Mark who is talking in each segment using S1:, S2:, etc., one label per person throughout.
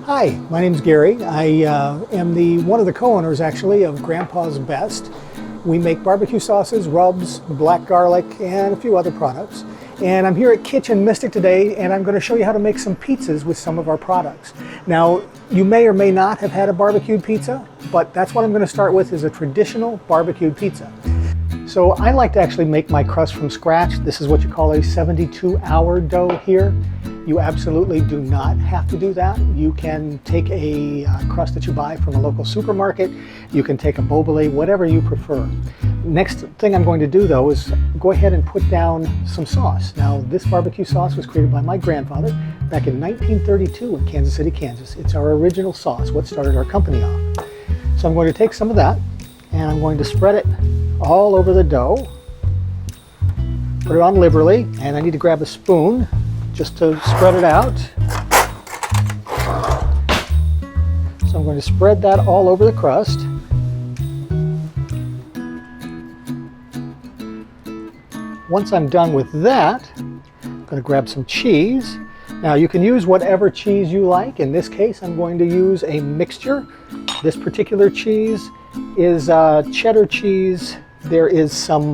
S1: Hi, my name's Gary. I am one of the co-owners actually of Grandpa's Best. We make barbecue sauces, rubs, black garlic, and a few other products. And I'm here at Kitch in Mystic today, and I'm going to show you how to make some pizzas with some of our products. Now, you may or may not have had a barbecued pizza, but that's what I'm going to start with, is a traditional barbecued pizza. So I like to actually make my crust from scratch. This is what you call a 72-hour dough here. You absolutely do not have to do that. You can take a crust that you buy from a local supermarket. You can take a bobole, whatever you prefer. Next thing I'm going to do though is go ahead and put down some sauce. Now this barbecue sauce was created by my grandfather back in 1932 in Kansas City, Kansas. It's our original sauce, what started our company off. So I'm going to take some of that and I'm going to spread it all over the dough. Put it on liberally, and I need to grab a spoon just to spread it out. So I'm going to spread that all over the crust. Once I'm done with that, I'm going to grab some cheese. Now you can use whatever cheese you like. In this case, I'm going to use a mixture. This particular cheese is cheddar cheese. There is some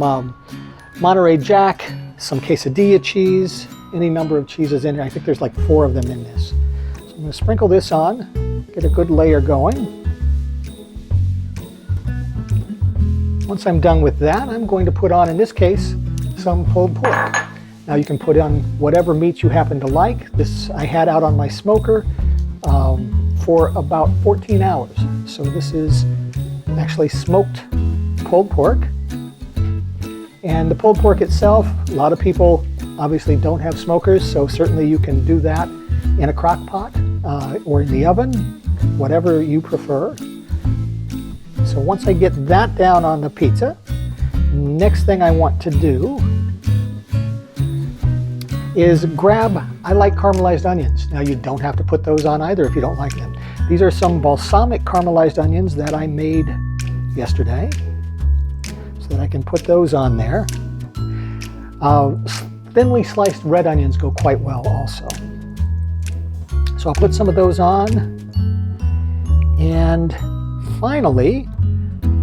S1: Monterey Jack, some quesadilla cheese, any number of cheeses in here. I think there's like 4 of them in this. So I'm going to sprinkle this on, get a good layer going. Once I'm done with that, I'm going to put on, in this case, some pulled pork. Now you can put on whatever meat you happen to like. This I had out on my smoker for about 14 hours. So this is actually smoked pulled pork. And the pulled pork itself, a lot of people obviously don't have smokers, so certainly you can do that in a crock pot or in the oven, whatever you prefer. So once I get that down on the pizza, next thing I want to do is grab, I like caramelized onions. Now you don't have to put those on either if you don't like them. These are some balsamic caramelized onions that I made yesterday, so that I can put those on there. Thinly sliced red onions go quite well also. So I'll put some of those on. And finally,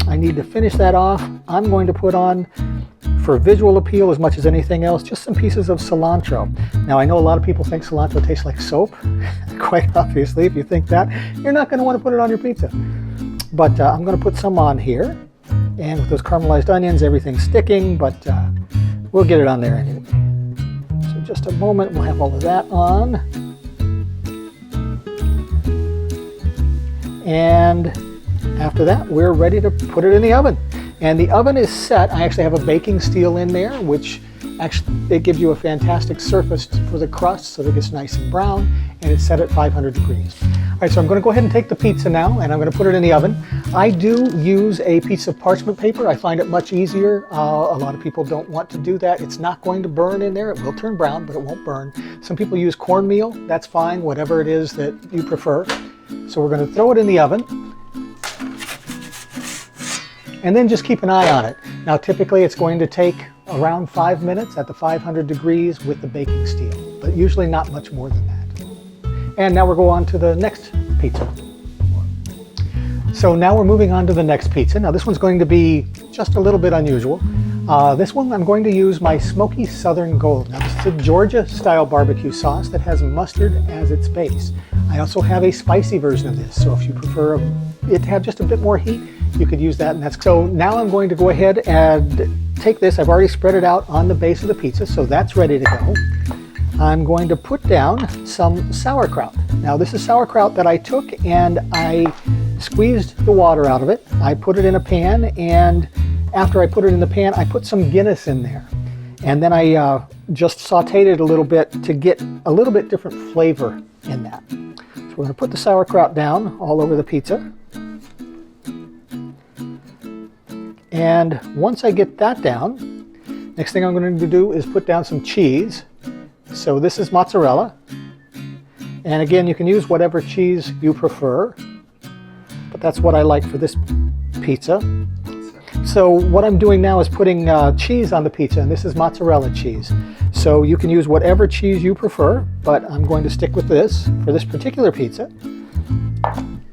S1: I need to finish that off. I'm going to put on, for visual appeal as much as anything else, just some pieces of cilantro. Now I know a lot of people think cilantro tastes like soap. Quite obviously, if you think that, you're not going to want to put it on your pizza. But I'm going to put some on here. And with those caramelized onions, everything's sticking, but we'll get it on there anyway. So just a moment, we'll have all of that on. And after that, we're ready to put it in the oven. And the oven is set. I actually have a baking steel in there, which actually it gives you a fantastic surface for the crust so that it gets nice and brown, and it's set at 500 degrees. All right, so I'm going to go ahead and take the pizza now, and I'm going to put it in the oven. I do use a piece of parchment paper. I find it much easier. A lot of people don't want to do that. It's not going to burn in there. It will turn brown, but it won't burn. Some people use cornmeal. That's fine, whatever it is that you prefer. So we're going to throw it in the oven, and then just keep an eye on it. Now, typically it's going to take around 5 minutes at the 500 degrees with the baking steel, but usually not much more than that. And now we'll go on to the next pizza. So now we're moving on to the next pizza. Now this one's going to be just a little bit unusual. This one I'm going to use my Smoky Southern Gold. Now this is a Georgia style barbecue sauce that has mustard as its base. I also have a spicy version of this, so if you prefer it to have just a bit more heat, you could use that. And that's so now I'm going to go ahead and take this. I've already spread it out on the base of the pizza, so that's ready to go. I'm going to put down some sauerkraut. Now this is sauerkraut that I took and I squeezed the water out of it. I put it in a pan, and after I put it in the pan, I put some Guinness in there. And then I just sauteed it a little bit to get a little bit different flavor in that. So we're going to put the sauerkraut down all over the pizza. And once I get that down, next thing I'm going to do is put down some cheese. So this is mozzarella. And again, you can use whatever cheese you prefer, but that's what I like for this pizza. So what I'm doing now is putting cheese on the pizza, and this is mozzarella cheese. So you can use whatever cheese you prefer, but I'm going to stick with this for this particular pizza.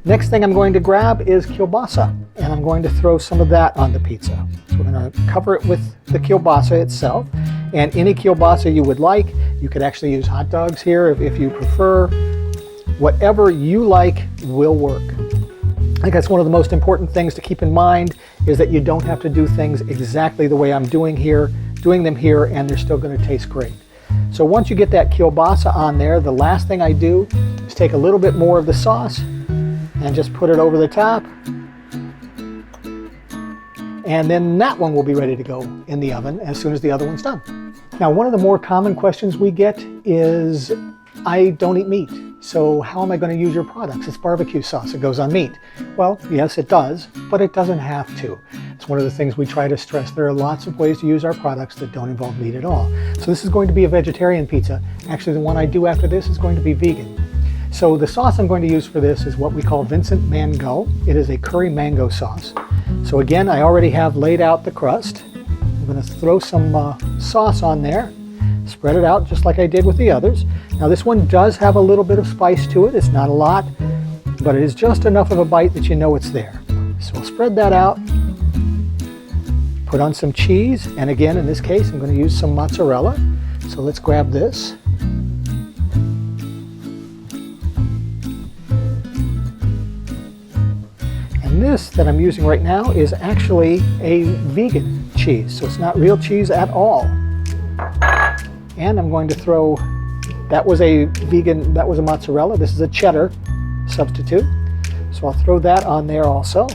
S1: Next thing I'm going to grab is kielbasa, and I'm going to throw some of that on the pizza. So we're going to cover it with the kielbasa itself, and any kielbasa you would like. You could actually use hot dogs here if you prefer. Whatever you like will work. I think that's one of the most important things to keep in mind, is that you don't have to do things exactly the way I'm doing them here, and they're still going to taste great. So once you get that kielbasa on there, the last thing I do is take a little bit more of the sauce and just put it over the top. And then that one will be ready to go in the oven as soon as the other one's done. Now, one of the more common questions we get is, I don't eat meat, so how am I going to use your products? It's barbecue sauce, it goes on meat. Well, yes, it does, but it doesn't have to. It's one of the things we try to stress. There are lots of ways to use our products that don't involve meat at all. So this is going to be a vegetarian pizza. Actually, the one I do after this is going to be vegan. So the sauce I'm going to use for this is what we call Vincent Mango. It is a curry mango sauce. So again, I already have laid out the crust. I'm going to throw some sauce on there, spread it out just like I did with the others. Now this one does have a little bit of spice to it. It's not a lot, but it is just enough of a bite that you know it's there. So I'll spread that out, put on some cheese, and again, in this case, I'm going to use some mozzarella. So let's grab this. And this that I'm using right now is actually a vegan cheese, so it's not real cheese at all. And I'm going to throw, that was a mozzarella, this is a cheddar substitute. So I'll throw that on there also.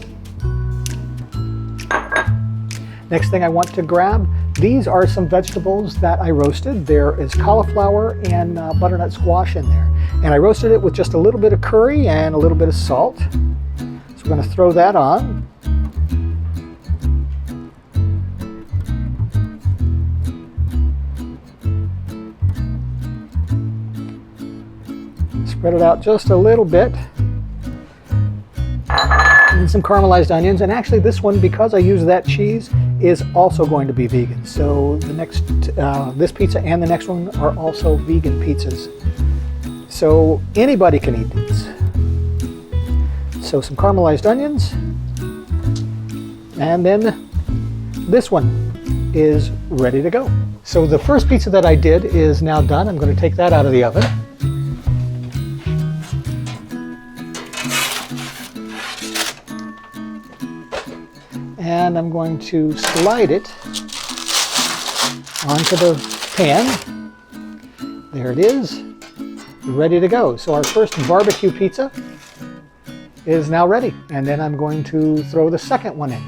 S1: Next thing I want to grab, these are some vegetables that I roasted. There is cauliflower and butternut squash in there. And I roasted it with just a little bit of curry and a little bit of salt. So we're going to throw that on. Spread it out just a little bit. And some caramelized onions. And actually this one, because I use that cheese, is also going to be vegan. So the next, this pizza and the next one are also vegan pizzas. So anybody can eat these. So some caramelized onions. And then this one is ready to go. So the first pizza that I did is now done. I'm going to take that out of the oven. And I'm going to slide it onto the pan. There it is, ready to go. So our first barbecue pizza is now ready. And then I'm going to throw the second one in.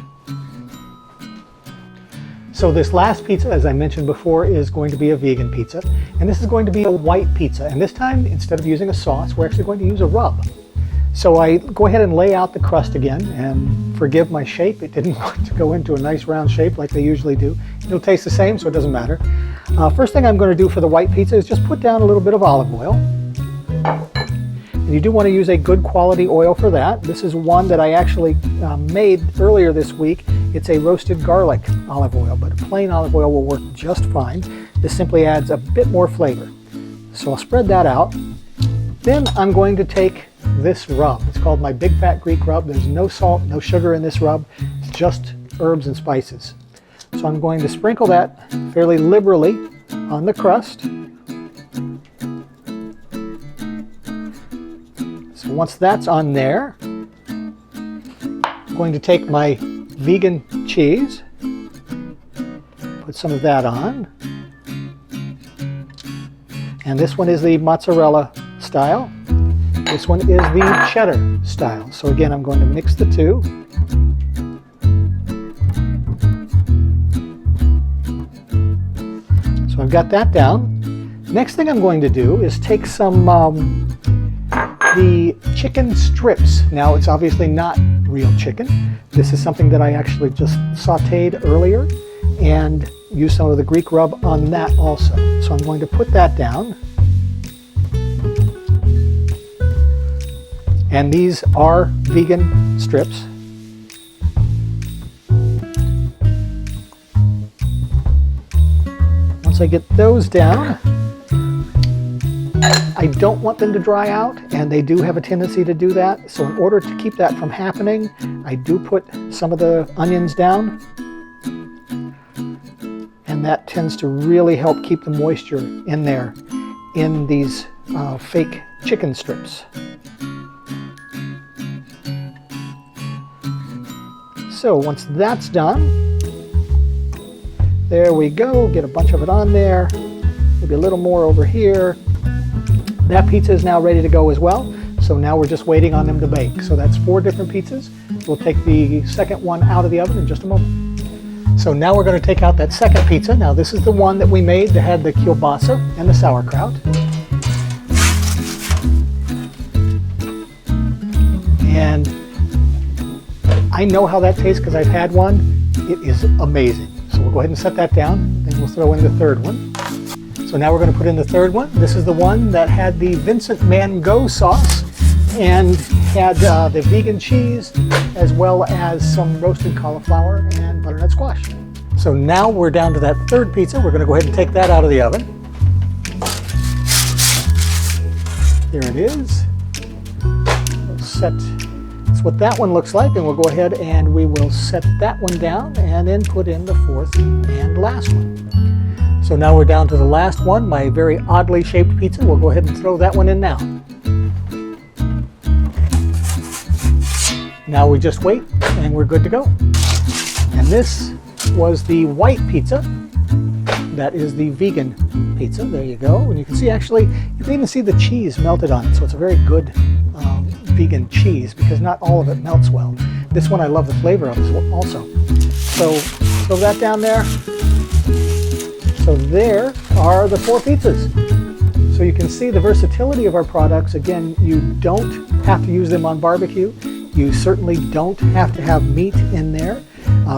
S1: So this last pizza, as I mentioned before, is going to be a vegan pizza. And this is going to be a white pizza. And this time, instead of using a sauce, we're actually going to use a rub. So I go ahead and lay out the crust again, and forgive my shape. It didn't want to go into a nice round shape like they usually do. It'll taste the same, so it doesn't matter. First thing I'm going to do for the white pizza is just put down a little bit of olive oil. And you do want to use a good quality oil for that. This is one that I actually made earlier this week. It's a roasted garlic olive oil, but plain olive oil will work just fine. This simply adds a bit more flavor. So I'll spread that out. Then I'm going to take this rub. It's called my Big Fat Greek Rub. There's no salt, no sugar in this rub. It's just herbs and spices. So I'm going to sprinkle that fairly liberally on the crust. So once that's on there, I'm going to take my vegan cheese, put some of that on. And this one is the mozzarella style. This one is the cheddar style. So again, I'm going to mix the two. So I've got that down. Next thing I'm going to do is take some the chicken strips. Now it's obviously not real chicken. This is something that I actually just sauteed earlier and use some of the Greek rub on that also. So I'm going to put that down. And these are vegan strips. Once I get those down, I don't want them to dry out, and they do have a tendency to do that. So in order to keep that from happening, I do put some of the onions down. And that tends to really help keep the moisture in there in these fake chicken strips. So once that's done, there we go. Get a bunch of it on there. Maybe a little more over here. That pizza is now ready to go as well. So now we're just waiting on them to bake. So that's 4 different pizzas. We'll take the second one out of the oven in just a moment. So now we're going to take out that second pizza. Now this is the one that we made that had the kielbasa and the sauerkraut. And I know how that tastes because I've had one. It is amazing. So we'll go ahead and set that down. Then we'll throw in the third one. So now we're going to put in the third one. This is the one that had the Vincent Van Gogh sauce and had the vegan cheese, as well as some roasted cauliflower and butternut squash. So now we're down to that third pizza. We're going to go ahead and take that out of the oven. There it is. We'll set, that's what that one looks like, and we'll go ahead and we will set that one down and then put in the fourth and last one. So now we're down to the last one, my very oddly shaped pizza. We'll go ahead and throw that one in now. Now we just wait and we're good to go. And this was the white pizza. That is the vegan pizza. There you go. And you can see, actually, you can even see the cheese melted on it. So it's a very good vegan cheese because not all of it melts well. This one I love the flavor of as well also. So throw that down there. So there are the 4 pizzas. So you can see the versatility of our products. Again, you don't have to use them on barbecue. You certainly don't have to have meat in there.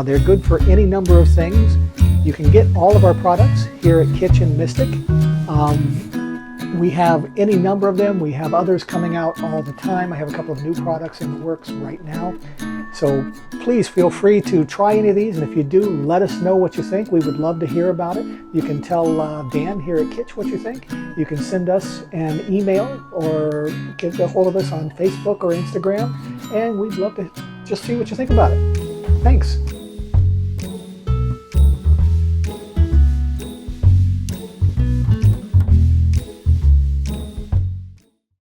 S1: They're good for any number of things. You can get all of our products here at Kitch and Mystic. We have any number of them. We have others coming out all the time. I have a couple of new products in the works right now. So please feel free to try any of these, and if you do, let us know what you think. We would love to hear about it. You can tell Dan here at Kitch what you think. You can send us an email or get a hold of us on Facebook or Instagram, and we'd love to just see what you think about it. Thanks.